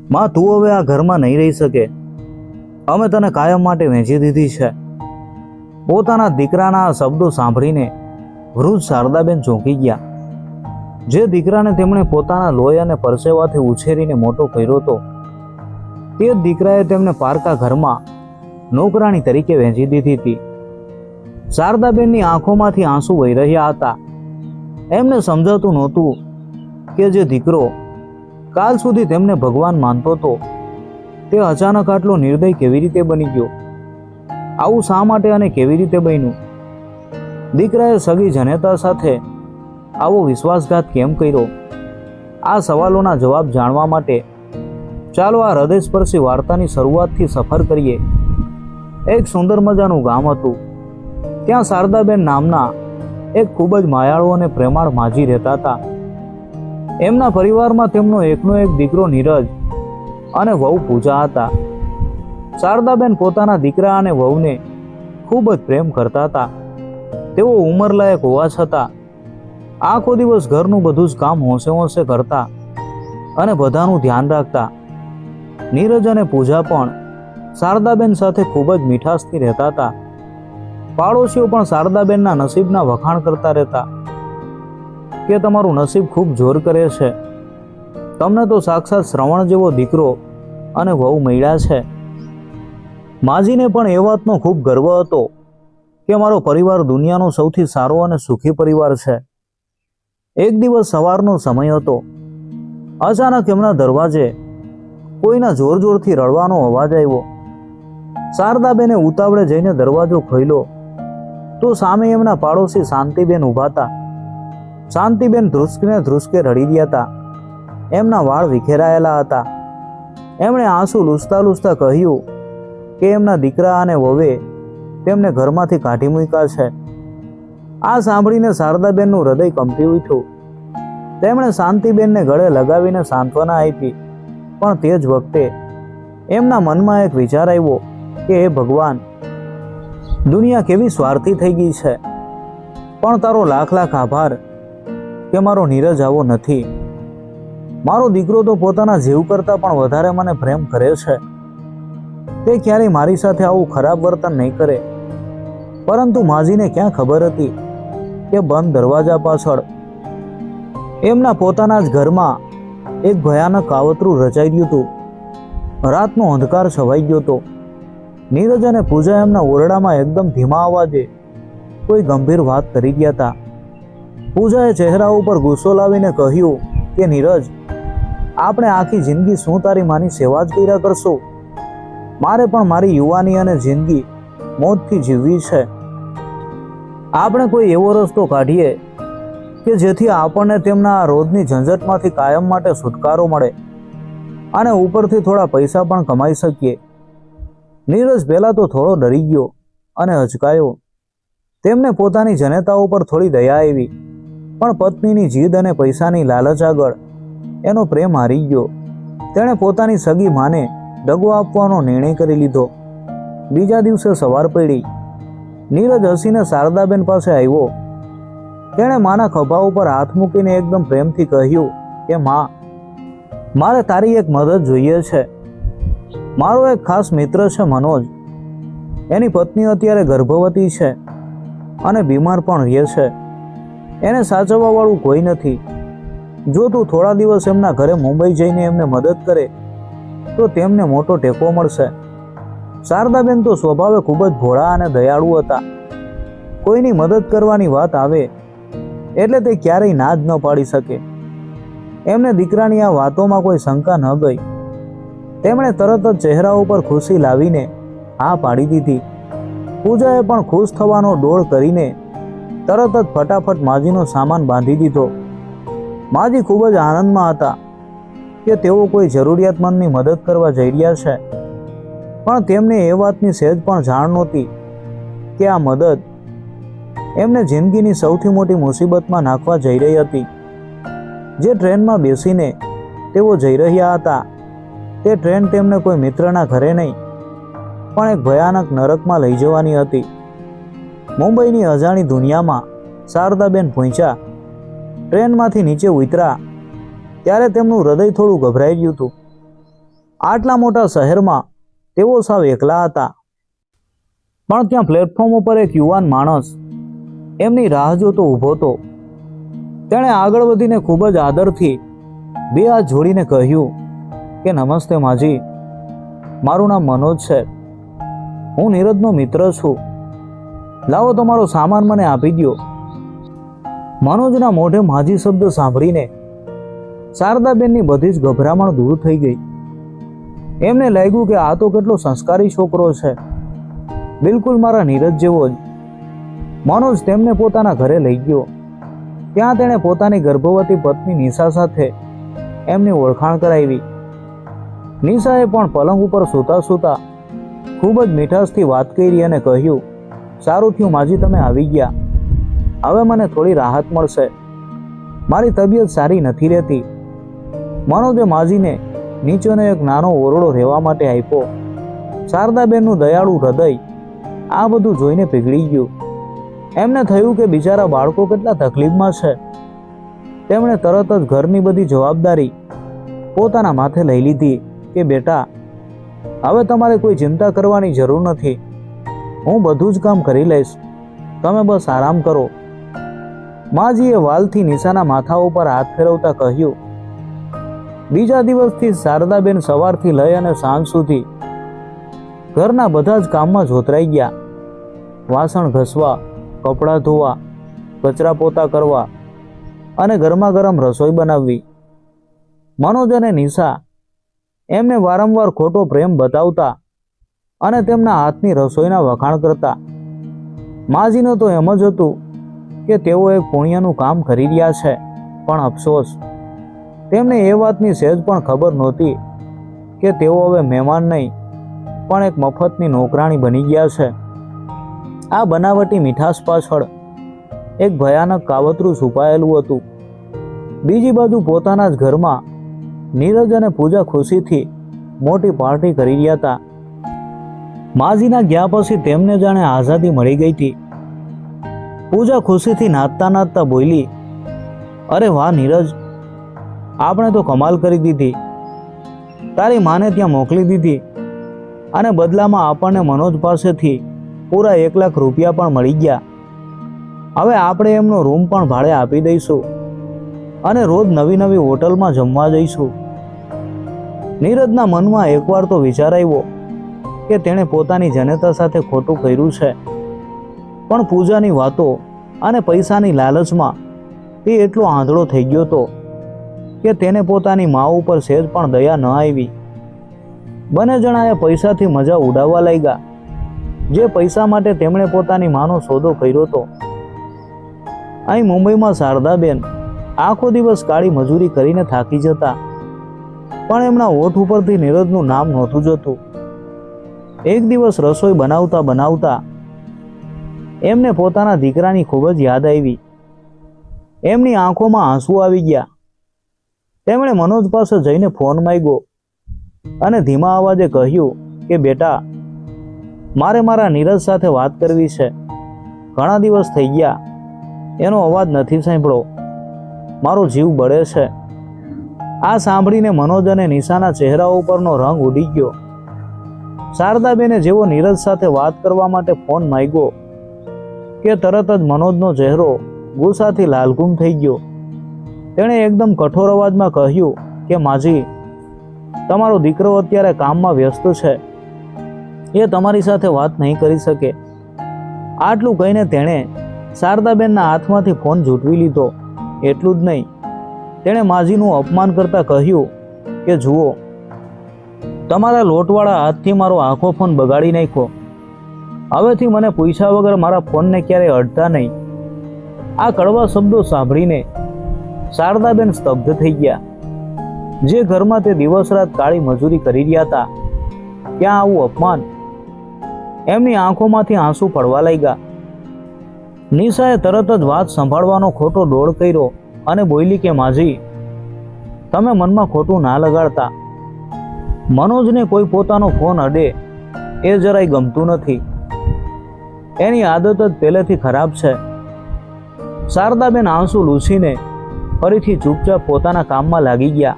માં, તું હવે આ ઘરમાં નહીં રહી શકે. અમે તને કાયમ માટે વહેંચી દીધી છે. પોતાના દીકરાના આ શબ્દો સાંભળીને વૃદ્ધ શારદાબેન ચોંકી ગયા. જે દીકરાને તેમણે પોતાના લોહી અને પરસેવાથી ઉછેરીને મોટો કર્યો હતો, તે જ દીકરાએ તેમને પારકા ઘરમાં નોકરાણી તરીકે વહેંચી દીધી હતી. શારદાબેનની આંખોમાંથી આંસુ વહી રહ્યા હતા. એમને સમજાતું નહોતું કે જે દીકરો કાલ સુધી તેમને ભગવાન માનતો હતો, તે અચાનક આટલો નિર્દય કેવી રીતે બની ગયો? આવું શા માટે અને કેવી રીતે બન્યું? દીકરાએ સગી જનેતા સાથે આવો વિશ્વાસઘાત કેમ કર્યો? આ સવાલોના જવાબ જાણવા માટે ચાલો આ હૃદયસ્પર્શી વાર્તાની શરૂઆતથી સફર કરીએ. એક સુંદર મજાનું ગામ હતું. ત્યાં શારદાબેન નામના એક ખૂબ જ માયાળુ અને પ્રેમાળ માજી રહેતા હતા. એમના પરિવારમાં તેમનો એકનો એક દીકરો નીરજ અને વહુ પૂજા હતા. શારદાબેન પોતાના દીકરા અને વહુને ખૂબ જ પ્રેમ કરતા હતા. તેઓ ઉંમરલાયક હોવા છતાં આખો દિવસ ઘરનું બધું જ કામ હોંશે હોંશે કરતા અને બધાનું ધ્યાન રાખતા. નીરજ અને પૂજા પણ શારદાબેન સાથે ખૂબ જ મીઠાશથી રહેતા હતા. પાડોશીઓ પણ શારદાબેનના નસીબના વખાણ કરતા રહેતા કે તમારું નસીબ ખૂબ જોર કરે છે, તમને તો સાક્ષાત શ્રવણ જેવો દીકરો અને વહુ મળ્યા છે. માજીને પણ એ વાતનો ખૂબ ગર્વ હતો કે મારો પરિવાર દુનિયાનો સૌથી સારો અને સુખી પરિવાર છે. એક દિવસ સવારનો સમય હતો. અચાનક એમના દરવાજે કોઈના જોર જોરથી રડવાનો અવાજ આવ્યો. શારદાબેને ઉતાવળે જઈને દરવાજો ખોલ્યો તો સામે એમના પાડોશી શાંતિબેન ઊભા હતા. શાંતિબેન ધ્રુસકે રડી રહ્યા હતા. એમના વાળ વિખેરાયેલા હતા. એમણે આંસુ લૂછતા લૂછતા કહ્યું કે એમના દીકરા અને વહુએ તેમને ઘરમાંથી કાઢી મૂક્યા છે. આ સાંભળીને શારદાબેનનું હૃદય કંપી ઉઠ્યું. તેમણે શાંતિબેનને ગળે લગાવીને સાંત્વના આપી. પણ તે જ વખતે એમના મનમાં એક વિચાર આવ્યો કે હે ભગવાન, દુનિયા કેવી સ્વાર્થી થઈ ગઈ છે. પણ તારો લાખ લાખ આભાર કે મારો નીરજ આવો નથી. મારો દીકરો તો પોતાના જીવ કરતાં પણ વધારે મને પ્રેમ કરે છે. તે ક્યારેય મારી સાથે આવું ખરાબ વર્તન નહીં કરે. પરંતુ માજીને ક્યાં ખબર હતી કે બંધ દરવાજા પાછળ એમના પોતાના જ ઘરમાં એક ભયાનક કાવતરું રચાઈ ગયું હતું. રાતનો અંધકાર છવાઈ ગયો હતો. નીરજ અને પૂજા એમના ઓરડામાં એકદમ ધીમા અવાજે કોઈ ગંભીર વાત કરી ગયા હતા. પૂજાએ ચહેરા ઉપર ગુસ્સો લાવીને કહ્યું કે નીરજ, આપણે આખી જિંદગી શું તારી માની સેવા જ કર્યા કરશું? મારે પણ મારી યુવાની અને જિંદગી મોજથી જીવવી છે. આપણે કોઈ એવો રસ્તો કાઢીએ કે જેથી આપણને તેમના રોજની ઝંઝટમાંથી કાયમ માટે છુટકારો મળે અને ઉપરથી થોડા પૈસા પણ કમાઈ શકીએ. નીરજ પહેલાં તો થોડો ડરી ગયો અને હચકાયો. તેમને પોતાની જનેતા ઉપર થોડી દયા આવી, પણ પત્નીની જીદ અને પૈસાની લાલચ આગળ એનો પ્રેમ હારી ગયો. તેણે પોતાની સગી માને દગો આપવાનો નિર્ણય કરી લીધો. બીજા દિવસે સવાર પડી. નીરજ હસીને શારદાબેન પાસે આવ્યો. તેણે માના ખભા ઉપર હાથ મૂકીને એકદમ પ્રેમથી કહ્યું કે માં, મારે તારી એક મદદ જોઈએ છે. મારો એક ખાસ મિત્ર છે મનોજ. એની પત્ની અત્યારે ગર્ભવતી છે અને બીમાર પણ રહે છે. એને સાચવવાવાળું કોઈ નથી. જો તું થોડા દિવસ એમના ઘરે મુંબઈ જઈને એમને મદદ કરે તો તેમને મોટો ટેકો મળશે. શારદાબેન તો સ્વભાવે ખૂબ જ ભોળા અને દયાળુ હતા. કોઈની મદદ કરવાની વાત આવે એટલે તે ક્યારેય ના જ ન પાડી શકે. એમને દીકરાની આ વાતોમાં કોઈ શંકા ન ગઈ. તેમણે તરત જ ચહેરા ઉપર ખુશી લાવીને હા પાડી દીધી. પૂજાએ પણ ખુશ થવાનો ડોળ કરીને તરત જ ફટાફટ માજીનો સામાન બાંધી દીધો. માજી ખૂબ જ આનંદમાં હતા કે તેઓ કોઈ જરૂરિયાતમંદની મદદ કરવા જઈ રહ્યા છે. પણ તેમને એ વાતની સહેજ પણ જાણ નહોતી કે આ મદદ એમને જિંદગીની સૌથી મોટી મુસીબતમાં નાખવા જઈ રહી હતી. જે ટ્રેનમાં બેસીને તેઓ જઈ રહ્યા હતા તે ટ્રેન તેમને કોઈ મિત્રના ઘરે નહીં પણ એક ભયાનક નરકમાં લઈ જવાની હતી. મુંબઈની અજાણી દુનિયામાં શારદાબેન પહોંચ્યા. ટ્રેનમાંથી નીચે ઉતર્યા ત્યારે તેમનું હૃદય થોડું ગભરાઈ ગયું હતું. આટલા મોટા શહેરમાં તેઓ સાવ એકલા હતા. પણ ત્યાં પ્લેટફોર્મ ઉપર એક યુવાન માણસ એમની રાહ જોતો ઊભો હતો. તેણે આગળ વધીને ખૂબ જ આદરથી બે હાથ જોડીને કહ્યું કે નમસ્તે માજી, મારું નામ મનોજ છે. હું નીરજનો મિત્ર છું. લાવો તમારો સામાન મને આપી દો. મનોજના મોઢે માજી શબ્દ સાંભળીને શારદાબેનની બધી જ ગભરામણ દૂર થઈ ગઈ. એમને લાગ્યું કે આ તો કેટલો સંસ્કારી છોકરો છે, બિલકુલ મારા નીરજ જેવો જ. મનોજ તેમને પોતાના ઘરે લઈ ગયો. ત્યાં તેણે પોતાની ગર્ભવતી પત્ની નિશા સાથે એમની ઓળખાણ કરાવી. નિશાએ પણ પલંગ ઉપર સૂતા સૂતા ખૂબ જ મીઠાશથી વાત કરી અને કહ્યું, સારું થયું માજી તમે આવી ગયા. હવે મને થોડી રાહત મળશે. મારી તબિયત સારી નથી રહેતી. મનોજે માજીને નીચેનો એક નાનો ઓરડો રહેવા માટે આપ્યો. શારદાબેનનું દયાળુ હૃદય આ બધું જોઈને પીગળી ગયું. એમને થયું કે બિચારા બાળકો કેટલા તકલીફમાં છે. તેમણે તરત જ ઘરની બધી જવાબદારી પોતાના માથે લઈ લીધી કે બેટા, હવે તમારે કોઈ ચિંતા કરવાની જરૂર નથી. હું બધું જ કામ કરી લઈશ, તમે બસ આરામ કરો. માજીએ વાલથી નિશાના માથા ઉપર હાથ ફેરવતા કહ્યું. બીજા દિવસથી શારદાબેન સવારથી લઈ અને સાંજ સુધી ઘરના બધા જ કામમાં જોતરાઈ ગયા. વાસણ ઘસવા, કપડાં ધોવા, કચરા પોતા કરવા અને ગરમા ગરમ રસોઈ બનાવવી. મનોજ અને નિશા એમને વારંવાર ખોટો પ્રેમ બતાવતા અને તેમના હાથની રસોઈના વખાણ કરતા. માજીને તો એમ જ હતું કે તેઓ એક પુણ્યનું કામ કરી રહ્યા છે, પણ અફસોસ તેમને એ વાતની સહેજ પણ ખબર નહોતી કે તેઓ હવે મહેમાન નહીં પણ એક મફતની નોકરાણી બની ગયા છે. આ બનાવટી મીઠાશ પાછળ એક ભયાનક કાવતરું છુપાયેલું હતું. બીજી બાજુ પોતાના જ ઘરમાં નીરજ અને પૂજા ખુશીથી મોટી પાર્ટી કરી રહ્યા હતા. માજીના ગયા પછી તેમને જાણે આઝાદી મળી ગઈ હતી. પૂજા ખુશીથી નાચતા નાચતા બોલી, અરે વાહ નીરજ, આપણે તો કમાલ કરી દીધી. તારી માને ત્યાં મોકલી દીધી અને બદલામાં આપણને મનોજ પાસેથી પૂરા 1 લાખ રૂપિયા પણ મળી ગયા. હવે આપણે એમનો રૂમ પણ ભાડે આપી દઈશું અને રોજ નવી નવી હોટલમાં જમવા જઈશું. નીરજના મનમાં એકવાર તો વિચાર આવ્યો કે તેણે પોતાની જનેતા સાથે ખોટું કર્યું છે, પણ પૂજાની વાતો અને પૈસાની લાલચમાં તે એટલો આંધળો થઈ ગયો હતો કે તેને પોતાની મા ઉપર સહેજ પણ દયા ન આવી. બંને જણાએ પૈસાથી મજા ઉડાવવા લાગ્યા. જે પૈસા માટે તેમણે પોતાની માનો સોદો કર્યો હતો. અહીં મુંબઈમાં શારદાબેન આખો દિવસ કાળી મજૂરી કરીને થાકી જતા, પણ એમના હોઠ ઉપરથી નીરજનું નામ નહોતું જતું. એક દિવસ રસોઈ બનાવતા બનાવતા એમને પોતાના દીકરાની ખૂબ જ યાદ આવી. એમની આંખોમાં આંસુ આવી ગયા. તેમણે મનોજ પાસે જઈને ફોન માંગ્યો અને ધીમા અવાજે કહ્યું કે બેટા, મારે મારા નીરજ સાથે વાત કરવી છે. ઘણા દિવસ થઈ ગયા એનો અવાજ નથી સાંભળ્યો. મારો જીવ બળે છે. આ સાંભળીને મનોજ અને નિશાના ચહેરા ઉપરનો રંગ ઉડી ગયો. શારદાબેને જેવો નીરજ સાથે વાત કરવા માટે ફોન માંગ્યો કે તરત જ મનોજનો ચહેરો ગુસ્સાથી લાલઘૂમ થઈ ગયો. તેણે એકદમ કઠોર અવાજમાં કહ્યું કે માજી, તમારો દીકરો અત્યારે કામમાં વ્યસ્ત છે, એ તમારી સાથે વાત નહીં કરી શકે. આટલું કહીને તેણે શારદાબેનના હાથમાંથી ફોન ઝૂંટવી લીધો. એટલું જ નહીં, તેણે માજીનું અપમાન કરતા કહ્યું કે જુઓ, તમારા લોટવાળા હાથથી મારો આખો ફોન બગાડી નાખ્યો. હવેથી મને પૂછ્યા વગર મારા ફોનને ક્યારેય અડતા નહીં. આ કડવા શબ્દો સાંભળીને શારદાબેન સ્તબ્ધ થઈ ગયા. જે ઘરમાં તે દિવસ રાત કાળી મજૂરી કરી રહ્યા હતા, ત્યાં આવું અપમાન! એમની આંખોમાંથી આંસુ પડવા લાગ્યા. નિશાએ તરત જ વાત સંભાળવાનો ખોટો ડોળ કર્યો અને બોલી કે માજી, તમે મનમાં ખોટું ના લગાડતા. મનોજને કોઈ પોતાનો ફોન અડે એ જરાય ગમતું નથી. એની આદત જ પહેલેથી ખરાબ છે. શારદાબેન આંસુ લૂછીને ફરીથી ચૂપચાપ પોતાના કામમાં લાગી ગયા.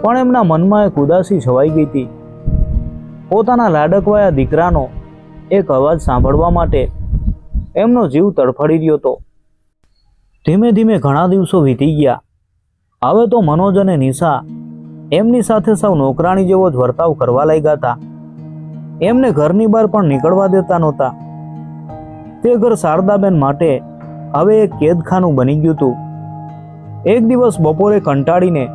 પણ એમના મનમાં એક ઉદાસી છવાઈ ગઈ હતી. પોતાના લાડકવાયા દીકરાનો એક અવાજ સાંભળવા માટે એમનો જીવ તડફડી રહ્યો હતો. ધીમે ધીમે ઘણા દિવસો વીતી ગયા. હવે તો મનોજ અને નિશા એમની સાથે સાવ નોકરાણી જેવો જ વર્તાવ કરવા લાગ્યા હતા. એમને ઘરની બહાર પણ નીકળવા દેતા નહોતા. તે ઘર શારદાબેન માટે હવે એક કેદખાનું બની ગયું હતું. એક દિવસ બપોરે કંટાળીને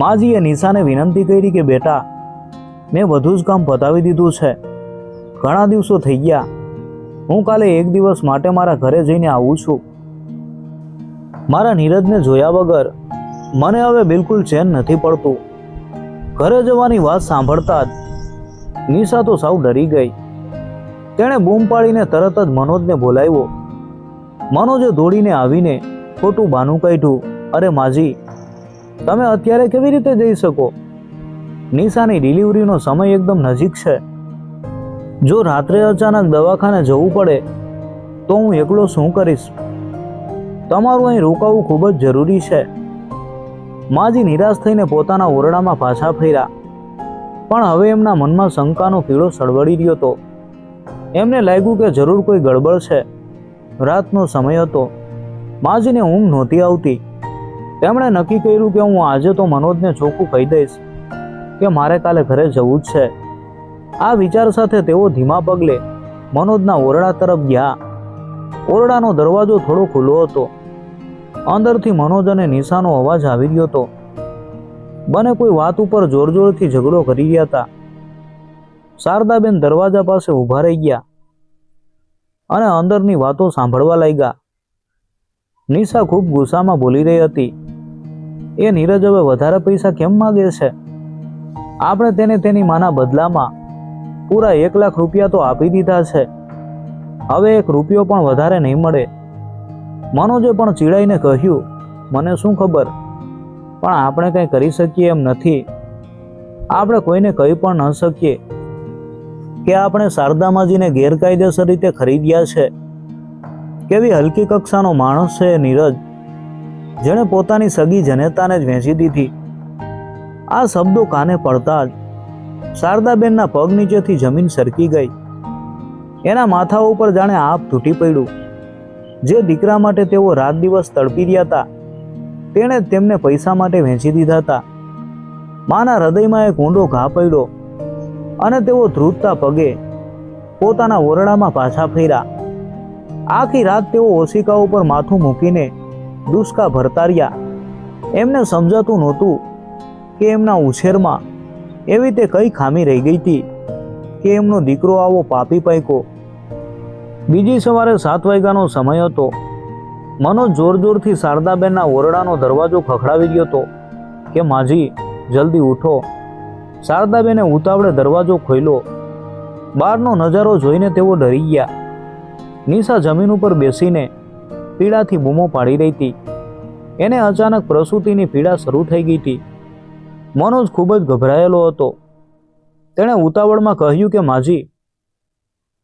માજીએ નિશાને વિનંતી કરી કે બેટા, મેં બધું જ કામ પતાવી દીધું છે. ઘણા દિવસો થઈ ગયા. હું કાલે એક દિવસ માટે મારા ઘરે જઈને આવું છું. મારા નીરજને જોયા વગર મને હવે બિલકુલ ચેન નથી પડતું. ઘરે જવાની વાત સાંભળતા જ નિશા તો સાવ ડરી ગઈ. તેણે બૂમ પાડીને તરત જ મનોજને બોલાવ્યો. મનોજે દોડીને આવીને ખોટું બહાનું કાઢ્યું. અરે માજી, તમે અત્યારે કેવી રીતે જઈ શકો? નિશાની ડિલિવરીનો સમય એકદમ નજીક છે. જો રાત્રે અચાનક દવાખાને જવું પડે તો હું એકલો શું કરીશ? તમારું અહીં રોકાવું ખૂબ જ જરૂરી છે. માજી નિરાશ થઈને પોતાના ઓરડામાં પાછા ફર્યા. પણ હવે એમના મનમાં શંકાનો કીડો સળવડી રહ્યો હતો. એમને લાગ્યું કે જરૂર કોઈ ગડબડ છે. રાતનો સમય હતો. માજીને ઊંઘ નહોતી આવતી. તેમણે નક્કી કર્યું કે હું આજે તો મનોજને ચોખ્ખું કહી દઈશ કે મારે કાલે ઘરે જવું જ છે. આ વિચાર સાથે તેઓ ધીમા પગલે મનોજના ઓરડા તરફ ગયા. ઓરડાનો દરવાજો થોડો ખુલ્લો હતો. અંદરથી મનોજ અને નિશાનો અવાજ આવી રહ્યો હતો. બંને કોઈ વાત ઉપર જોર જોરથી ઝઘડો કરી રહ્યા હતા. શારદાબેન દરવાજા પાસે ઊભા રહી ગયા અને અંદરની વાતો સાંભળવા લાગ્યા. નિશા ખૂબ ગુસ્સામાં બોલી રહી હતી. એ નીરજ હવે વધારે પૈસા કેમ માગે છે? આપણે તેને તેની માના બદલામાં પૂરા 1 લાખ રૂપિયા તો આપી દીધા છે. હવે 1 રૂપિયો પણ વધારે નહીં મળે. મનોજે પણ ચીડાઈને કહ્યું, મને શું ખબર, પણ આપણે કંઈ કરી શકીએ એમ નથી. આપણે કોઈને કહી પણ ન શકીએ કે આપણે શારદામાજીને ગેરકાયદેસર રીતે ખરીદ્યા છે. કેવી હલકી કક્ષાનો માણસ છે એ નીરજ, જેણે પોતાની સગી જનેતાને જ વેચી દીધી. આ શબ્દો કાને પડતા જ શારદાબેનના પગ નીચેથી જમીન સરકી ગઈ. એના માથા ઉપર જાણે આપ તૂટી પડ્યું. જે દીકરા માટે તેઓ રાત દિવસ તડપી રહ્યા હતા તેણે તેમને પૈસા માટે વેચી દીધા હતા. માના હૃદયમાં એક ઊંડો ઘા પડ્યો અને તેઓ ધ્રુજતા પગે પોતાના ઓરડામાં પાછા ફર્યા. આખી રાત તેઓ ઓશિકા ઉપર માથું મૂકીને દુષ્કા ભરતા રહ્યા. એમને સમજાતું નહોતું કે એમના ઉછેરમાં એવી તે કઈ ખામી રહી ગઈ હતી કે એમનો દીકરો આવો પાપી પાક્યો. બીજી સવારે 7 વાગ્યાનો સમય હતો. મનોજ જોર જોરથી શારદાબેનના ઓરડાનો દરવાજો ખખડાવી રહ્યો હતો કે માજી, જલ્દી ઉઠો. શારદાબેને ઉતાવળે દરવાજો ખોલ્યો. બહારનો નજારો જોઈને તેઓ ડરી ગયા. નિશા જમીન ઉપર બેસીને પીડાથી બૂમો પાડી રહી હતી. એને અચાનક પ્રસૂતિની પીડા શરૂ થઈ ગઈ હતી. મનોજ ખૂબ જ ગભરાયેલો હતો. તેણે ઉતાવળમાં કહ્યું કે માજી,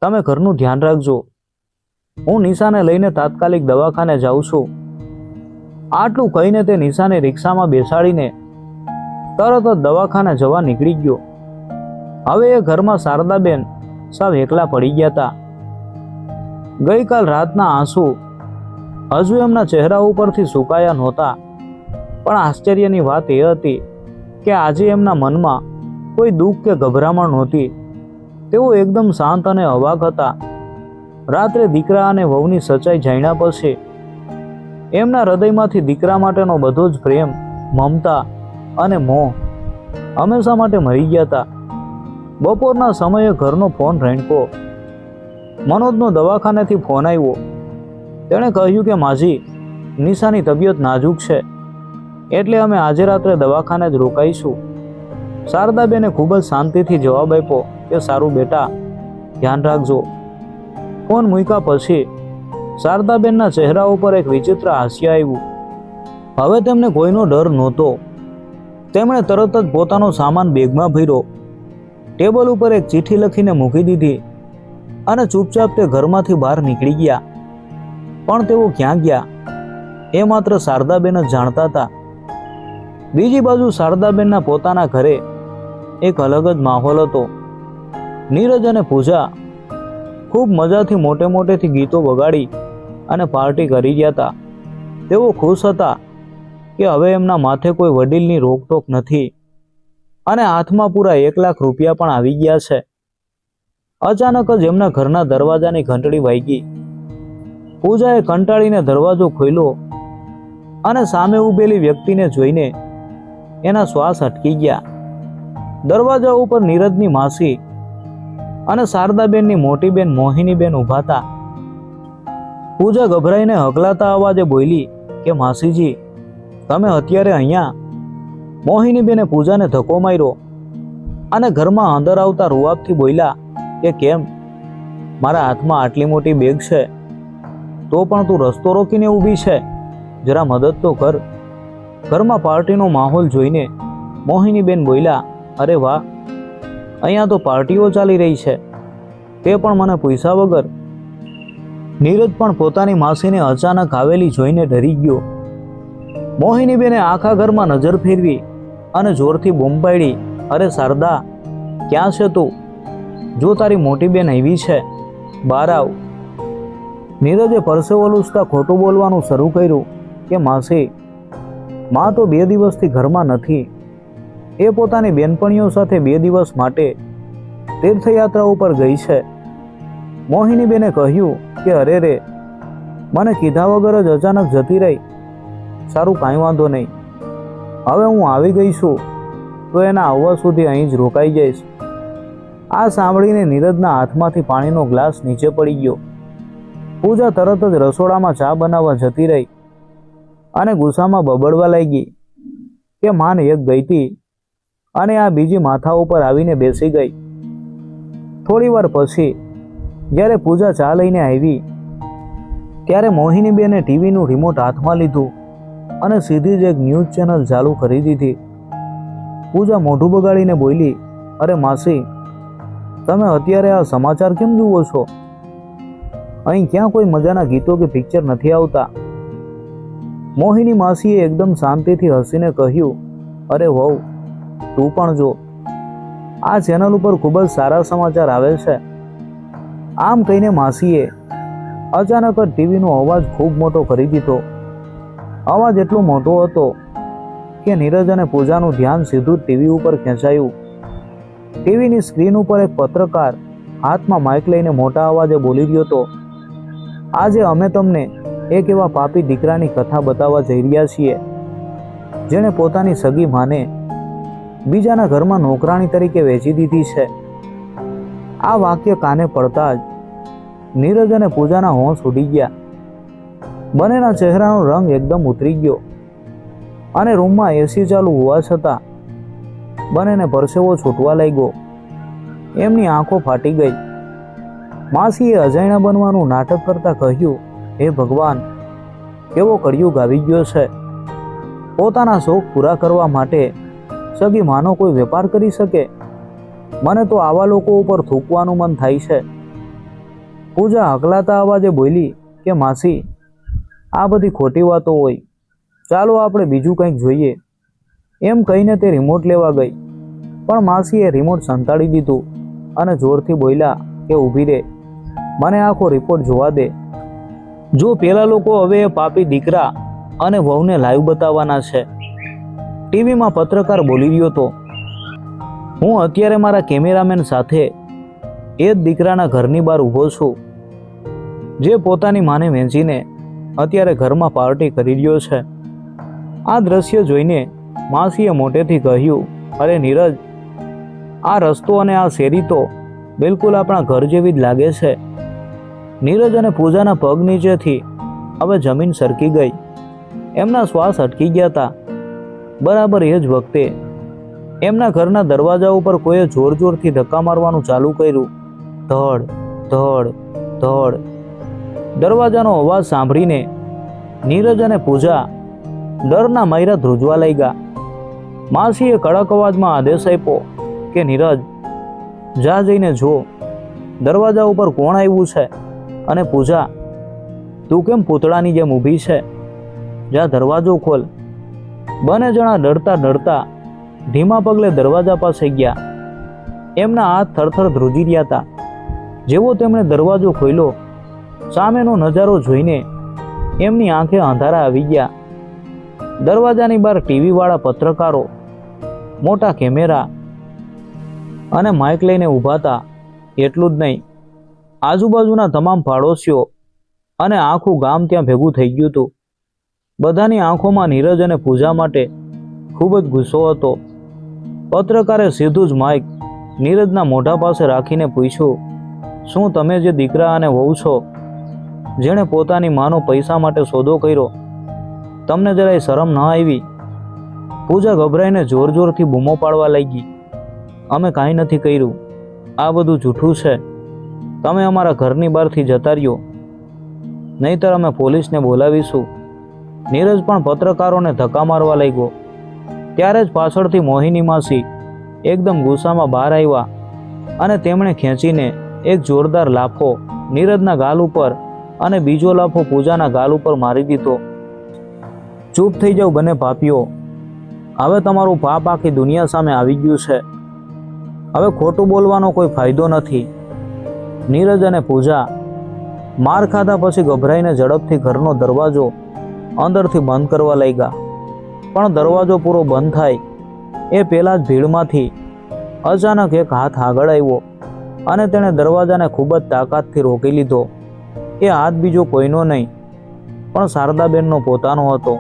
તમે ઘરનું ધ્યાન રાખજો. હું નિશાને લઈને તાત્કાલિક દવાખાને જાઉં છું. આટલું કહીને તે નિશાને રિક્ષામાં બેસાડીને તરત જ દવાખાને જવા નીકળી ગયો. હવે એ ઘરમાં શારદાબેન સાવ એકલા પડી ગયા હતા. ગઈકાલ રાતના આંસુ હજુ એમના ચહેરા ઉપરથી સુકાયા નહોતા. પણ આશ્ચર્યની વાત એ હતી કે આજે એમના મનમાં કોઈ દુઃખ કે ગભરામણ નહોતી. તેઓ એકદમ શાંત અને અવાક હતા. રાત્રે દીકરા અને વહુની સચ્ચાઈ જાણ્યા પછી એમના હૃદયમાંથી દીકરા માટેનો બધો જ પ્રેમ, મમતા અને મોહ હંમેશા માટે મરી ગયા હતા. બપોરના સમયે ઘરનો ફોન રેંકયો. મનોજનો દવાખાનેથી ફોન આવ્યો. તેણે કહ્યું કે માજી, નિશાની તબિયત નાજુક છે એટલે અમે આજે રાત્રે દવાખાને જ રોકાઈશું. શારદાબેને ખૂબ જ શાંતિથી જવાબ આપ્યો કે સારું બેટા, ધ્યાન રાખજો. ફોન મૂક્યા પછી શારદાબેનના ચહેરા ઉપર એક વિચિત્ર હાસ્ય આવ્યું. હવે તેમને કોઈનો ડર નહોતો. તેમણે તરત જ પોતાનો સામાન બેગમાં ભર્યો, ટેબલ ઉપર એક ચિઠ્ઠી લખીને મૂકી દીધી અને ચૂપચાપ તે ઘરમાંથી બહાર નીકળી ગયા. પણ તેઓ ક્યાં ગયા એ માત્ર શારદાબેન જ જાણતા હતા. બીજી બાજુ શારદાબેનના પોતાના ઘરે એક અલગ જ માહોલ હતો. નીરજ અને પૂજા ખૂબ મજાથી મોટેથી ગીતો વગાડી અને પાર્ટી કરી રહ્યા હતા. તેઓ ખુશ હતા કે હવે એમના માથે કોઈ વડીલની રોકટોક નથી અને હાથમાં પૂરા 1 લાખ રૂપિયા પણ આવી ગયા છે. અચાનક જ એમના ઘરના દરવાજાની ઘંટડી વાગી. પૂજાએ કંટાળીને દરવાજો ખોલ્યો અને સામે ઊભેલી વ્યક્તિને જોઈને એના શ્વાસ અટકી ગયા. દરવાજા ઉપર નીરજની માસી અને શારદાબેનની મોટી બેન મોહિનીબેન ઊભા હતા. પૂજા ગભરાઈને હકલાતા અવાજે બોલી કે માસીજી, તમે અત્યારે અહીંયા? મોહિનીબેને પૂજાને ધક્કો માર્યો અને ઘરમાં અંદર આવતા રૂઆબથી બોલ્યા કે કેમ, મારા હાથમાં આટલી મોટી બેગ છે તો પણ તું રસ્તો રોકીને ઊભી છે? જરા મદદ તો કર. ઘરમાં પાર્ટીનો માહોલ જોઈને મોહિનીબેન બોલ્યા, અરે વાહ, અહીંયા તો પાર્ટીઓ ચાલી રહી છે, તે પણ મને પૈસા વગર. નીરજ પણ પોતાની માસીને અચાનક આવેલી જોઈને ડરી ગયો. મોહિનીબેને આખા ઘરમાં નજર ફેરવી અને જોરથી બૂમ પાડી, અરે શારદા, ક્યાં છે તું? જો તારી મોટી બેન આવી છે, બહાર આવ. નીરજે પરસેવો લૂછતા ખોટું બોલવાનું શરૂ કર્યું કે માસી, માં તો 2 દિવસથી ઘરમાં નથી. એ પોતાની બેનપણીઓ સાથે 2 દિવસ માટે તીર્થયાત્રા ઉપર ગઈ છે. મોહિનીબેને કહ્યું કે અરે રે, મને કીધા વગર જ અચાનક જતી રહી. સારું, કાંઈ વાંધો નહીં, હવે હું આવી ગઈ છું તો એના આવવા સુધી અહીં જ રોકાઈ જઈશ. આ સાંભળીને નીરજના હાથમાંથી પાણીનો ગ્લાસ નીચે પડી ગયો. પૂજા તરત જ રસોડામાં ચા બનાવવા જતી રહી અને ગુસ્સામાં બબડવા લાગી કે માન એક ગઈ હતી અને આ બીજી માથા ઉપર આવીને બેસી ગઈ. થોડી વાર પછી જ્યારે પૂજા ચા લઈને આવી ત્યારે મોહિનીબેને ટીવીનું રિમોટ હાથમાં લીધું અને સીધી જ એક ન્યૂઝ ચેનલ ચાલુ કરી દીધી. પૂજા મોઢું બગાડીને બોલી, અરે માસી, તમે અત્યારે આ સમાચાર કેમ જુઓ છો? અહીં ક્યાં કોઈ મજાના ગીતો કે પિક્ચર નથી આવતા. મોહિની માસીએ એકદમ શાંતિથી હસીને કહ્યું, અરે વહુ, તું પણ જો, આ ચેનલ ઉપર ખૂબ જ સારા સમાચાર આવે છે. આમ કહીને માસીએ અચાનક જ ટીવીનો અવાજ ખૂબ મોટો કરી દીધો. અવાજ એટલો મોટો હતો કે નીરજ અને પૂજાનું ધ્યાન સીધું ટીવી ઉપર ખેંચાયું. ટીવીની સ્ક્રીન ઉપર એક પત્રકાર હાથમાં માઇક લઈને મોટા અવાજે બોલી રહ્યો હતો, આજે અમે તમને એક એવા પાપી દીકરાની કથા બતાવવા જઈ રહ્યા છીએ જેણે પોતાની સગી માને બીજાના ઘરમાં નોકરાણી તરીકે વેચી દીધી છે. આ વાક્ય કાને પડતા જ નીરજ અને પૂજાના હોંશ ઉડી ગયા. બંનેના ચહેરાનો રંગ એકદમ ઉતરી ગયો અને રૂમમાં એસી ચાલુ હોવા છતાં બંનેને પરસેવો છૂટવા લાગ્યો. એમની આંખો ફાટી ગઈ. માસીએ અજાણ્યા બનવાનું નાટક કરતા કહ્યું, હે ભગવાન, કેવો કળિયુગ આવી ગયો છે. પોતાના શોખ પૂરા કરવા માટે સગી માનો કોઈ વેપાર કરી શકે? મને તો આવા લોકો ઉપર થૂકવાનું મન થાય છે. પૂજા હકલાતા અવાજે બોલી કે માસી, આ બધી ખોટી વાતો હોય, ચાલો આપણે બીજું કંઈક જોઈએ. એમ કહીને તે રિમોટ લેવા ગઈ, પણ માસીએ રિમોટ સંતાડી દીધું અને જોરથી બોલ્યા કે ઊભી રહે, મને આખો રિપોર્ટ જોવા દે. જો પેલા લોકો હવે એ પાપી દીકરા અને વહુને લાઈવ બતાવવાના છે. ટીવીમાં પત્રકાર બોલી રહ્યો હતો, હું અત્યારે મારા કેમેરામેન સાથે એ જ દીકરાના ઘરની બહાર ઊભો છું જે પોતાની માને વેચીને અત્યારે ઘરમાં પાર્ટી કરી રહ્યો છે. આ દ્રશ્ય જોઈને માસીએ મોટેથી કહ્યું, અરે નીરજ, આ રસ્તો અને આ શેરી તો બિલકુલ આપણા ઘર જેવી જ લાગે છે. નીરજ અને પૂજાના પગ નીચેથી હવે જમીન સરકી ગઈ. એમના શ્વાસ અટકી ગયા હતા. બરાબર એ જ વખતે એમના ઘરના દરવાજા ઉપર કોઈએ જોર જોરથી ધક્કા મારવાનું ચાલુ કર્યું. ધડ ધડ ધડ. દરવાજાનો અવાજ સાંભળીને નીરજ અને પૂજા ડરના માર્યા ધ્રુજવા લાગ્યા. માસીએ કડક અવાજમાં આદેશ આપ્યો કે નીરજ, જા જઈને જો દરવાજા ઉપર કોણ આવ્યું છે, અને પૂજા, તું કેમ પૂતળાની જેમ ઊભી છે? જા દરવાજો ખોલ. બંને જણા ડરતા ડરતા ધીમા પગલે દરવાજા પાસે ગયા. એમના હાથ થરથર ધ્રુજી રહ્યા હતા. જેવો તેમણે દરવાજો ખોલ્યો, સામેનો નજારો જોઈને એમની આંખે અંધારા આવી ગયા. દરવાજાની બહાર ટીવી વાળા પત્રકારો મોટા કેમેરા અને માઇક લઈને ઊભા હતા. એટલું જ નહીં, આજુબાજુના તમામ પાડોશીઓ અને આખું ગામ ત્યાં ભેગું થઈ ગયું હતું. બધાની આંખોમાં નીરજ અને પૂજા માટે ખૂબ જ ગુસ્સો હતો. પત્રકારે સીધું જ માઇક નીરજના મોઢા પાસે રાખીને પૂછ્યું, શું તમે જે દીકરા અને વહુ છો, જેણે પોતાની માનો પૈસા માટે સોદો કર્યો, તમને જરાય શરમ ન આવી? પૂજા ગભરાઈને જોર જોરથી બૂમો પાડવા લાગી, અમે કાંઈ નથી કર્યું, આ બધું જૂઠું છે, તમે અમારા ઘરની બહારથી જતા રહ્યો, નહીંતર અમે પોલીસને બોલાવીશું. નીરજ પણ પત્રકારોને ધક્કા મારવા લાગ્યો. ત્યારે જ પાછળથી મોહિની માસી એકદમ ગુસ્સામાં બહાર આવ્યા અને તેમણે ખેંચીને એક જોરદાર લાફો નીરજના ગાલ ઉપર અને બીજો લાફો પૂજાના ગાલ ઉપર મારી દીધો. ચૂપ થઈ જાઓ બંને પાપીઓ, હવે તમારું પાપ આખી દુનિયા સામે આવી ગયું છે. હવે ખોટું બોલવાનો કોઈ ફાયદો નથી. નીરજ અને પૂજા માર ખાધા પછી ગભરાઈને ઝડપથી ઘરનો દરવાજો અંદરથી બંધ કરવા લાગ્યા. પણ દરવાજો પૂરો બંધ થાય એ પહેલાં જ ભીડમાંથી અચાનક એક હાથ આગળ આવ્યો અને તેણે દરવાજાને ખૂબ જ તાકાતથી રોકી લીધો. એ હાથ બીજો કોઈનો નહીં પણ શારદાબેનનો પોતાનો હતો,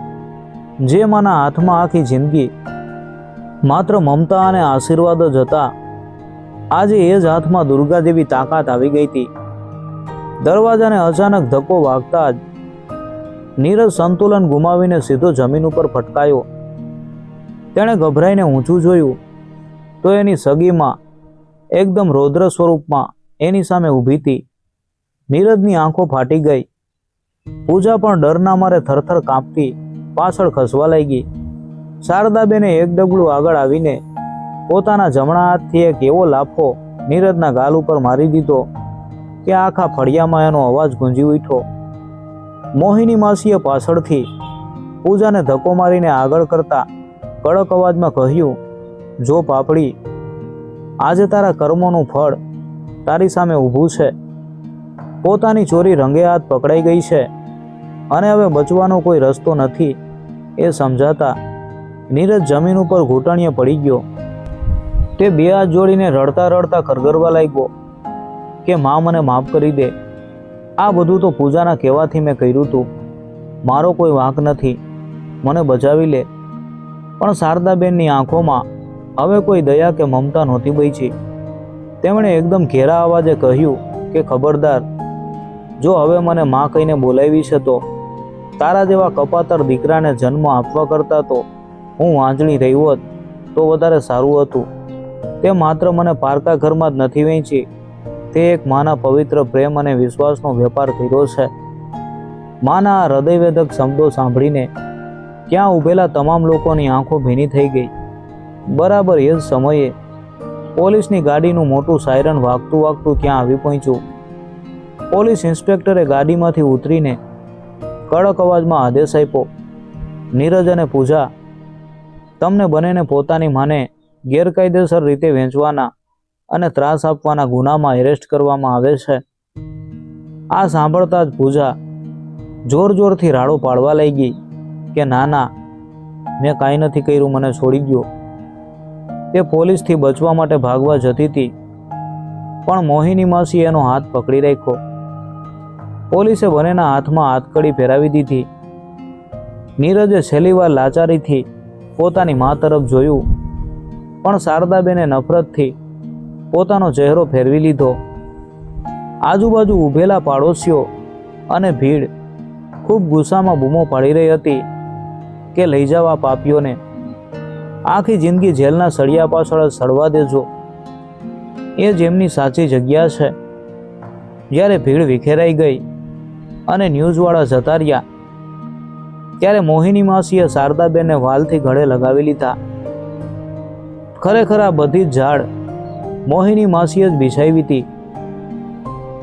જે માના હાથમાં આખી જિંદગી માત્ર મમતા અને આશીર્વાદ જ હતા. આજે એ જ હાથમાં દુર્ગા જેવી તાકાત આવી ગઈ હતી. દરવાજાને અચાનક ધક્કો વાગતા જ નીરજ સંતુલન ગુમાવીને સીધો જમીન ઉપર ફટકાયો. તેણે ગભરાઈને ઊંચું જોયું તો એની સગીમાં એકદમ રૌદ્ર સ્વરૂપમાં એની સામે ઊભી હતી. નીરજની આંખો ફાટી ગઈ. પૂજા પણ ડરના મારે થરથર કાંપતી પાછળ ખસવા લાગી. શારદાબેને એક ડગલું આગળ આવીને પોતાના જમણા હાથથી એક એવો લાફો નીરજના ગાલ ઉપર મારી દીધો કે આખા ફળિયામાં એનો અવાજ ગુંજી ઉઠ્યો. મોહિની માસીએ પાછળથી પૂજાને ધક્કો મારીને આગળ કરતા કડક અવાજમાં કહ્યું, જો પાપડી, આજે તારા કર્મોનું ફળ તારી સામે ઊભું છે. પોતાની ચોરી રંગે હાથ પકડાઈ ગઈ છે અને હવે બચવાનો કોઈ રસ્તો નથી એ સમજાતા નીરજ જમીન ઉપર ઘૂંટણીએ પડી ગયો. તે બે હાથ જોડીને રડતા રડતા કરગરવા લાગ્યો કે માં મને માફ કરી દે, આ બધું તો પૂજાના કહેવાથી મેં કર્યું હતું, મારો કોઈ વાંક નથી, મને બચાવી લે. પણ શારદાબેનની આંખોમાં હવે કોઈ દયા કે મમતા નહોતી બચી. તેમણે એકદમ ઘેરા અવાજે કહ્યું કે ખબરદાર, જો હવે મને માં કહીને બોલાવી છે તો તારા જેવા કપાતર દીકરાને જન્મ આપવા કરતાં તો હું વાંચણી રહી હોત તો વધારે સારું હતું. તે માત્ર મને પારકા ઘરમાં જ નથી વહેંચી, તે એક માના પવિત્ર પ્રેમ અને વિશ્વાસનો વેપાર કર્યો છે. માના આ હૃદયવેદક શબ્દો સાંભળીને ત્યાં ઊભેલા તમામ લોકોની આંખો ભીની થઈ ગઈ. બરાબર એ જ સમયે પોલીસની ગાડીનું મોટું સાયરન વાગતું વાગતું ત્યાં આવી પહોંચ્યું. પોલીસ ઇન્સ્પેક્ટરે ગાડીમાંથી ઉતરીને કડક અવાજમાં આદેશ આપ્યો, નીરજ અને પૂજા, તમને બંનેને પોતાની માને ગેરકાયદેસર રીતે વેચવાના અને ત્રાસ આપવાના ગુનામાં એરેસ્ટ કરવામાં આવે છે. આ સાંભળતા જ પૂજા જોર જોરથી રાડો પાડવા લાગી કે ના ના, મેં કાંઈ નથી કર્યું, મને છોડી ગયો. તે પોલીસથી બચવા માટે ભાગવા જતી હતી, પણ મોહિની માસી એનો હાથ પકડી રાખ્યો. પોલીસે બંનેના હાથમાં હાથકડી પહેરાવી દીધી. નીરજે છેલ્લી વાર લાચારીથી પોતાની મા તરફ જોયું, પણ શારદાબેને નફરતથી પોતાનો ચહેરો ફેરવી લીધો. આજુબાજુ ઊભેલા પાડોશીઓ અને ભીડ ખૂબ ગુસ્સામાં બૂમો પાડી રહી હતી કે લઈ જવા પાપીઓને, આખી જિંદગી જેલના સળિયા પાછળ જ સડવા દેજો, એ જ એમની સાચી જગ્યા છે. જ્યારે ભીડ વિખેરાઈ ગઈ અને ન્યૂઝવાળા જતા રહ્યા ત્યારે મોહિની માસીએ શારદાબેનને વાલથી ગળે લગાવી લીધા. ખરેખર આ બધી જ ઝાડ મોહિની માસીએ જ બિછાવી હતી.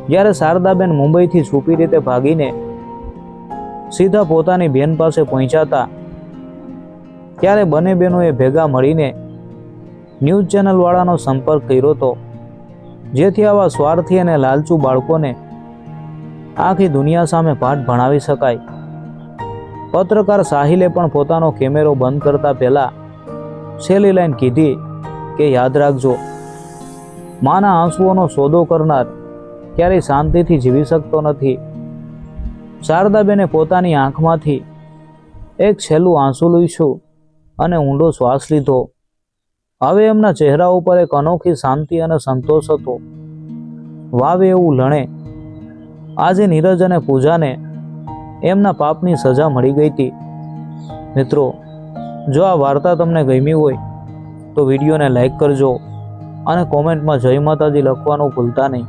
જ્યારે શારદાબેન મુંબઈથી છુપી રીતે ભાગીને સીધા પોતાની બેન પાસે પહોંચ્યા હતા ત્યારે બંને બહેનોએ ભેગા મળીને ન્યૂઝ ચેનલવાળાનો સંપર્ક કર્યો હતો, જેથી આવા સ્વાર્થી અને લાલચુ બાળકોને આખી દુનિયા સામે પાઠ ભણાવી શકાય. પત્રકાર સાહિલે પણ પોતાનો કેમેરો બંધ કરતા પહેલા છેલ્લી લાઈન કીધી કે યાદ રાખજો, માના આંસુઓનો સોદો કરનાર ક્યારેય શાંતિથી જીવી શકતો નથી. શારદાબેને પોતાની આંખમાંથી એક છેલ્લું આંસુ લૂછ્યું અને ઊંડો શ્વાસ લીધો. હવે એમના ચહેરા ઉપર એક અનોખી શાંતિ અને સંતોષ હતો. વાવે એવું લણે, આજે નીરજ અને પૂજાને એમના પાપની સજા મળી ગઈ હતી. મિત્રો, જો આ વાર્તા તમને ગમી હોય તો વિડીયોને લાઈક કરજો અને કોમેન્ટમાં જય માતાજી લખવાનું ભૂલતા નહીં.